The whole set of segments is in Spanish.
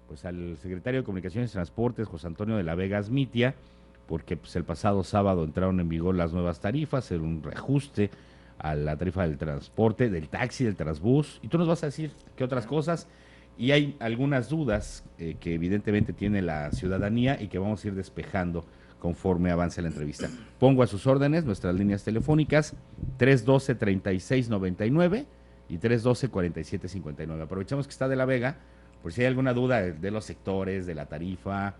pues al secretario de Comunicaciones y Transportes, José Antonio de la Vega Asmitia, porque pues, el pasado sábado entraron en vigor las nuevas tarifas, era un reajuste a la tarifa del transporte, del taxi, del transbús, y tú nos vas a decir qué otras cosas, y hay algunas dudas que evidentemente tiene la ciudadanía y que vamos a ir despejando conforme avance la entrevista. Pongo a sus órdenes nuestras líneas telefónicas 312-3699 y 312-4759. Aprovechamos que está de la Vega, por si hay alguna duda de los sectores, de la tarifa.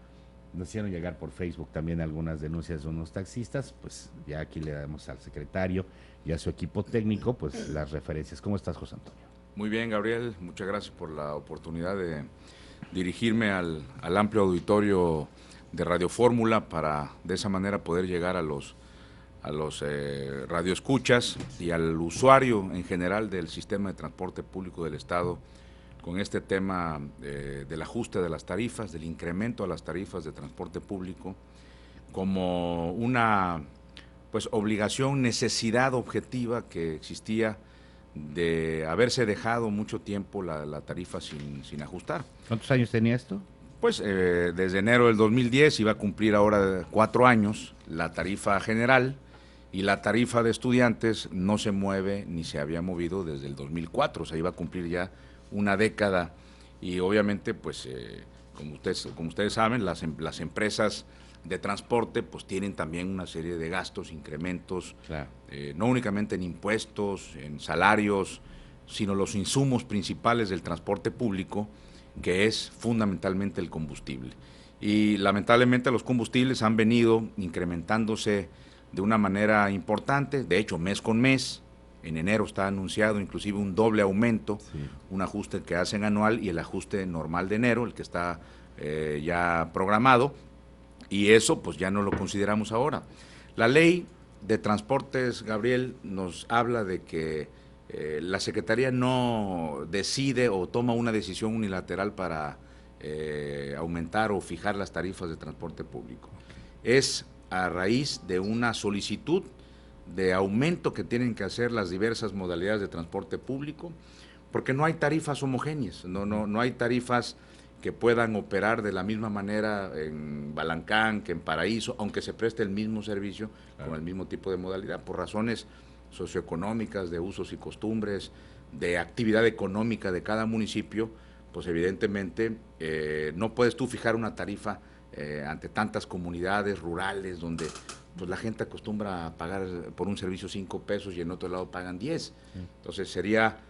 Nos hicieron llegar por Facebook también algunas denuncias de unos taxistas, pues ya aquí le damos al secretario y a su equipo técnico pues las referencias. ¿Cómo estás, José Antonio? Muy bien, Gabriel, muchas gracias por la oportunidad de dirigirme al amplio auditorio de Radio Fórmula para de esa manera poder llegar a los radioescuchas y al usuario en general del sistema de transporte público del Estado con este tema del ajuste de las tarifas, del incremento a las tarifas de transporte público como una pues obligación, necesidad objetiva que existía de haberse dejado mucho tiempo la tarifa sin ajustar. ¿Cuántos años tenía esto? Pues desde enero del 2010 iba a cumplir ahora 4 años la tarifa general y la tarifa de estudiantes no se mueve ni se había movido desde el 2004, o sea, iba a cumplir ya una década y obviamente pues como ustedes saben, las empresas de transporte pues tienen también una serie de gastos, incrementos, Claro. No únicamente en impuestos, en salarios, sino los insumos principales del transporte público, que es fundamentalmente el combustible. Y lamentablemente los combustibles han venido incrementándose de una manera importante, de hecho mes con mes. En enero está anunciado inclusive un doble aumento, sí, un ajuste que hacen anual y el ajuste normal de enero, el que está ya programado, y eso pues ya no lo consideramos ahora. La ley de transportes, Gabriel, nos habla de que la Secretaría no decide o toma una decisión unilateral para aumentar o fijar las tarifas de transporte público. Es a raíz de una solicitud de aumento que tienen que hacer las diversas modalidades de transporte público, porque no hay tarifas homogéneas, no hay tarifas que puedan operar de la misma manera en Balancán que en Paraíso, aunque se preste el mismo servicio, claro, con el mismo tipo de modalidad, por razones socioeconómicas, de usos y costumbres, de actividad económica de cada municipio, pues evidentemente no puedes tú fijar una tarifa ante tantas comunidades rurales donde pues la gente acostumbra a pagar por un servicio 5 pesos y en otro lado pagan 10. Entonces sería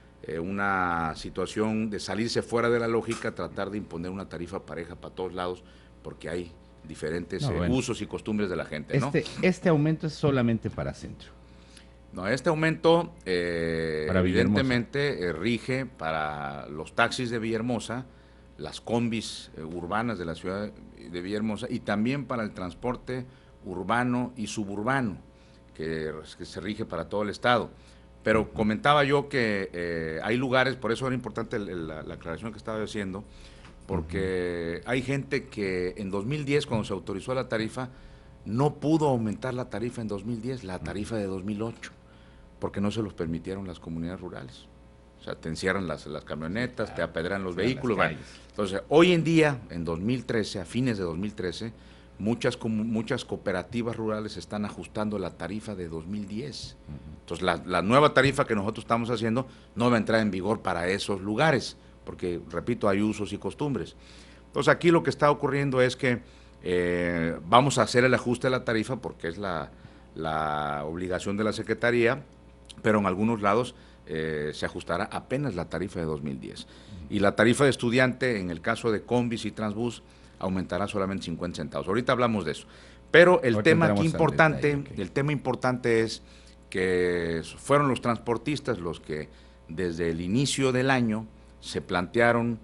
una situación de salirse fuera de la lógica, tratar de imponer una tarifa pareja para todos lados, porque hay diferentes usos y costumbres de la gente, ¿no? Este aumento es solamente para centro. No, este aumento evidentemente rige para los taxis de Villahermosa, las combis urbanas de la ciudad de Villahermosa y también para el transporte urbano y suburbano, que se rige para todo el estado. Pero comentaba yo que hay lugares, por eso era importante la aclaración que estaba haciendo, porque hay gente que en 2010, cuando se autorizó la tarifa, no pudo aumentar la tarifa en 2010, la tarifa de 2008, porque no se los permitieron las comunidades rurales. O sea, te encierran las camionetas, te apedrean los vehículos. Bueno, entonces, hoy en día, en 2013, a fines de 2013, muchas cooperativas rurales están ajustando la tarifa de 2010. Entonces, la nueva tarifa que nosotros estamos haciendo no va a entrar en vigor para esos lugares, porque, repito, hay usos y costumbres. Entonces, aquí lo que está ocurriendo es que vamos a hacer el ajuste de la tarifa porque es la obligación de la Secretaría, pero en algunos lados se ajustará apenas la tarifa de 2010. Y la tarifa de estudiante, en el caso de combis y transbús, aumentará solamente 50 centavos. Ahorita hablamos de eso. Pero el tema aquí importante, el tema importante es que fueron los transportistas los que desde el inicio del año se plantearon,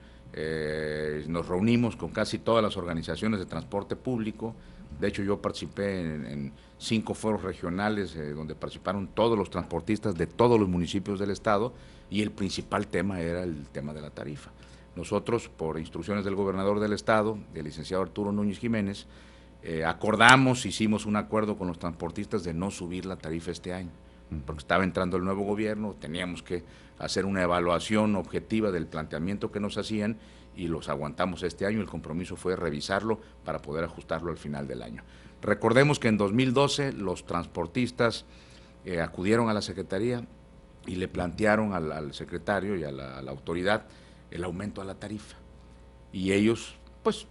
nos reunimos con casi todas las organizaciones de transporte público. De hecho, yo participé en 5 foros regionales donde participaron todos los transportistas de todos los municipios del estado y el principal tema era el tema de la tarifa. Nosotros, por instrucciones del gobernador del estado, del licenciado Arturo Núñez Jiménez, hicimos un acuerdo con los transportistas de no subir la tarifa este año, porque estaba entrando el nuevo gobierno, teníamos que hacer una evaluación objetiva del planteamiento que nos hacían y los aguantamos este año. El compromiso fue revisarlo para poder ajustarlo al final del año. Recordemos que en 2012 los transportistas acudieron a la Secretaría y le plantearon al secretario y a la autoridad el aumento a la tarifa. Y ellos, pues,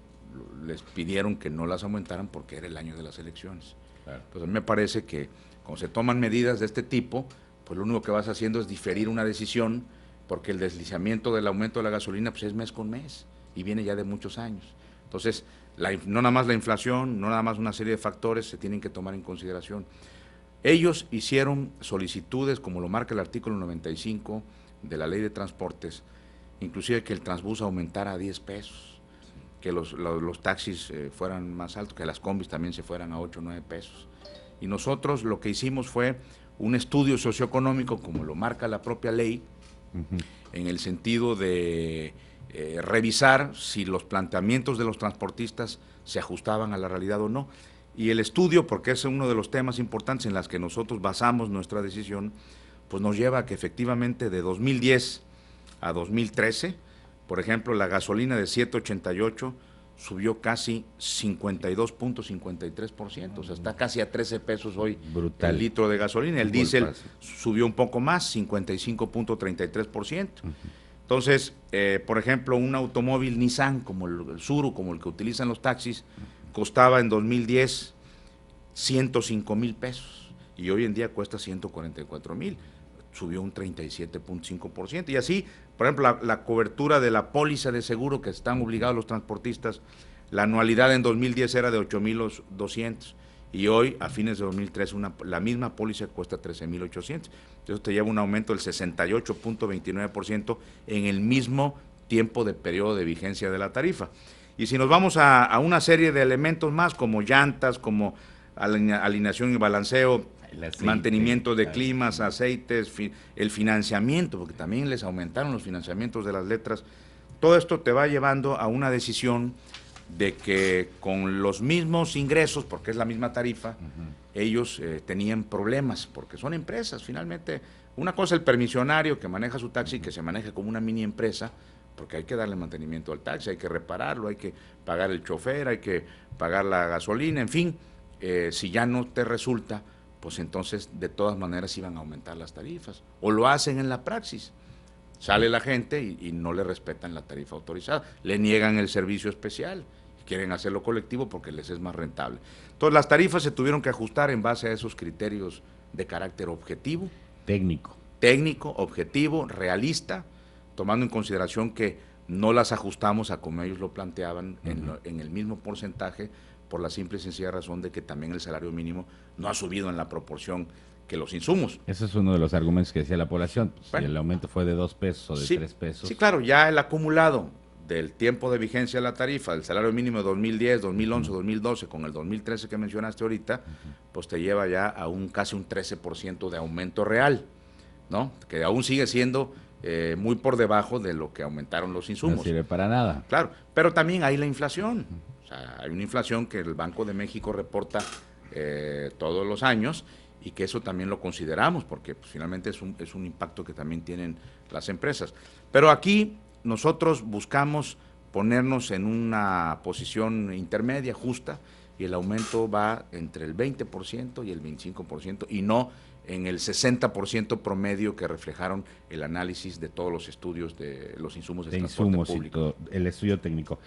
les pidieron que no las aumentaran porque era el año de las elecciones. Claro. Entonces, a mí me parece que cuando se toman medidas de este tipo, pues lo único que vas haciendo es diferir una decisión, porque el deslizamiento del aumento de la gasolina pues es mes con mes y viene ya de muchos años. Entonces, no nada más la inflación, no nada más una serie de factores se tienen que tomar en consideración. Ellos hicieron solicitudes, como lo marca el artículo 95 de la Ley de Transportes, inclusive que el transbús aumentara a 10 pesos, que los taxis fueran más altos, que las combis también se fueran a 8 o 9 pesos. Y nosotros lo que hicimos fue un estudio socioeconómico, como lo marca la propia ley, en el sentido de revisar si los planteamientos de los transportistas se ajustaban a la realidad o no. Y el estudio, porque es uno de los temas importantes en los que nosotros basamos nuestra decisión, pues nos lleva a que efectivamente de 2010 a 2013, por ejemplo, la gasolina de 7.88 subió casi 52.53%, o sea, está casi a 13 pesos hoy. Brutal. El litro de gasolina. El diésel subió un poco más, 55.33%. Entonces, por ejemplo, un automóvil Nissan como el Tsuru, como el que utilizan los taxis, costaba en 2010 105,000 pesos y hoy en día cuesta 144,000, subió un 37.5%. Y así, por ejemplo, la cobertura de la póliza de seguro que están obligados los transportistas, la anualidad en 2010 era de 8,200 y hoy, a fines de 2013, la misma póliza cuesta 13,800. Eso te lleva un aumento del 68.29% en el mismo tiempo de periodo de vigencia de la tarifa. Y si nos vamos a una serie de elementos más, como llantas, como alineación y balanceo, aceite, mantenimiento de climas, aceites, el financiamiento, porque también les aumentaron los financiamientos de las letras, todo esto te va llevando a una decisión de que con los mismos ingresos, porque es la misma tarifa, ellos tenían problemas, porque son empresas, finalmente. Una cosa el permisionario que maneja su taxi, que se maneja como una mini empresa, porque hay que darle mantenimiento al taxi, hay que repararlo, hay que pagar el chofer, hay que pagar la gasolina, en fin, si ya no te resulta, pues entonces de todas maneras iban a aumentar las tarifas, o lo hacen en la praxis. Sale la gente y no le respetan la tarifa autorizada, le niegan el servicio especial, quieren hacerlo colectivo porque les es más rentable. Entonces las tarifas se tuvieron que ajustar en base a esos criterios de carácter objetivo. Técnico, objetivo, realista, tomando en consideración que no las ajustamos a como ellos lo planteaban en el mismo porcentaje, por la simple y sencilla razón de que también el salario mínimo no ha subido en la proporción que los insumos. Ese es uno de los argumentos que decía la población. Pues, bueno, si el aumento fue de 2 pesos o de 3 pesos. Sí, claro, ya el acumulado del tiempo de vigencia de la tarifa, del salario mínimo de 2010, 2011, 2012, con el 2013 que mencionaste ahorita, pues te lleva ya a casi un 13% de aumento real, ¿no? Que aún sigue siendo muy por debajo de lo que aumentaron los insumos. No sirve para nada. Claro, pero también hay la inflación. O sea, hay una inflación que el Banco de México reporta todos los años y que eso también lo consideramos porque pues, finalmente es un impacto que también tienen las empresas. Pero aquí nosotros buscamos ponernos en una posición intermedia, justa, y el aumento va entre el 20% y el 25% y no en el 60% promedio que reflejaron el análisis de todos los estudios de los insumos de transporte público. El estudio técnico.